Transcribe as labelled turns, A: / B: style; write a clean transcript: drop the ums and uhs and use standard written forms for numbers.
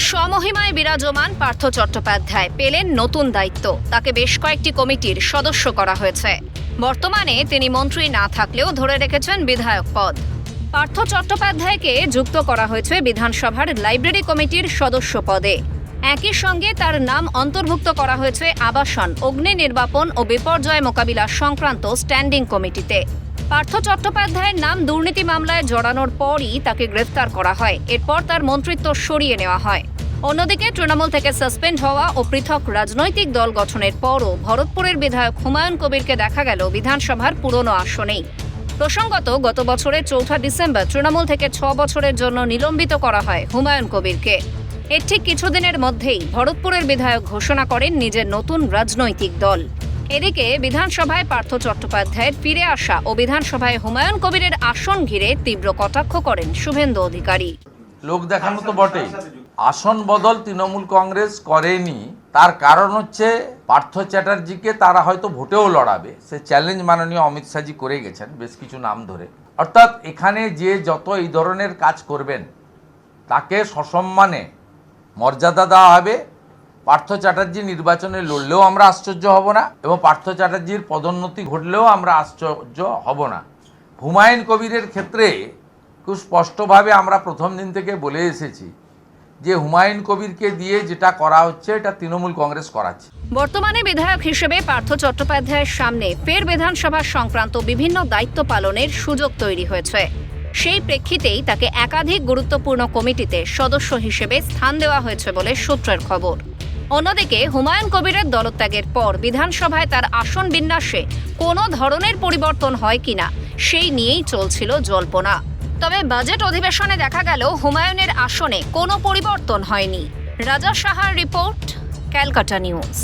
A: স্বমহিমায় বিরাজমান পার্থ চট্টোপাধ্যায় পেলেন নতুন দায়িত্ব। তাকে বেশ কয়েকটি কমিটির সদস্য করা হয়েছে। বর্তমানে তিনি মন্ত্রী না থাকলেও ধরে রেখেছেন বিধায়ক পদ। পার্থ চট্টোপাধ্যায়কে যুক্ত করা হয়েছে বিধানসভার লাইব্রেরি কমিটির সদস্য পদে। একই সঙ্গে তার নাম অন্তর্ভুক্ত করা হয়েছে আবাসন, অগ্নি নির্বাপন ও বিপর্যয় মোকাবিলা সংক্রান্ত স্ট্যান্ডিং কমিটিতে। পার্থ চট্টোপাধ্যায়ের নাম দুর্নীতি মামলায় জড়ানোর পরই তাকে গ্রেফতার করা হয়। এরপর তার মন্ত্রিত্ব সরিয়ে নেওয়া হয়। অন্যদিকে তৃণমূল থেকে সাসপেন্ড হওয়া ও পৃথক রাজনৈতিক দল গঠনের পরও ভরতপুরের বিধায়ক হুমায়ুন কবিরকে দেখা গেল বিধানসভার পুরনো আসনেই। প্রসঙ্গত, গত বছরের 4 ডিসেম্বর তৃণমূল থেকে 6 বছরের জন্য নিলম্বিত করা হয় হুমায়ুন কবিরকে। এর ঠিক কিছুদিনের মধ্যেই ভরতপুরের বিধায়ক ঘোষণা করেন নিজের নতুন রাজনৈতিক দল। এদিকে বিধানসভায় পার্থ চট্টোপাধ্যায়ের ফিরে আসা ও বিধানসভায় হুমায়ুন কবিরের আসন ঘিরে তীব্র কটাক্ষ করেন শুভেন্দু অধিকারী।
B: লোক দেখানো তো বটেই, আসন বদল তৃণমূল কংগ্রেস করেনি। তার কারণ হচ্ছে পার্থ চ্যাটার্জিকে তারা হয়তো ভোটেও লড়াবে, সে চ্যালেঞ্জ মাননীয় অমিত শাহজি করে গেছেন বেশ কিছু নাম ধরে। অর্থাৎ এখানে যে যত এই ধরনের কাজ করবেন তাকে সসম্মানে মর্যাদা দেওয়া হবে। পার্থ চ্যাটার্জি নির্বাচনে লড়লেও আমরা আশ্চর্য হব না এবং পার্থ চ্যাটার্জির পদোন্নতি ঘটলেও আমরা আশ্চর্য হব না। হুমায়ুন কবিরের ক্ষেত্রে খুব স্পষ্টভাবে আমরা প্রথম দিন থেকে বলে এসেছি যে হুমায়ুন কবিরকে দিয়ে যেটা করা হচ্ছে এটা তৃণমূল কংগ্রেস করাচ্ছে।
A: বর্তমানে বিধায়ক হিসেবে পার্থ চট্টোপাধ্যায়ের সামনে ফের বিধানসভা সংক্রান্ত বিভিন্ন দায়িত্ব পালনের সুযোগ তৈরি হয়েছে। সেই প্রেক্ষিতেই তাকে একাধিক গুরুত্বপূর্ণ কমিটিতে সদস্য হিসেবে স্থান দেওয়া হয়েছে বলে সূত্রের খবর। অন্যদিকে হুমায়ুন কবিরের দলত্যাগের পর বিধানসভায় তার আসন বিন্যাসে কোনো ধরনের পরিবর্তন হয় কিনা সেই নিয়েই চলছিল জল্পনা। তবে বাজেট অধিবেশনে দেখা গেল হুমায়ুনের আসনে কোনো পরিবর্তন হয়নি। রাজা সাহার রিপোর্ট, ক্যালকাটা নিউজ।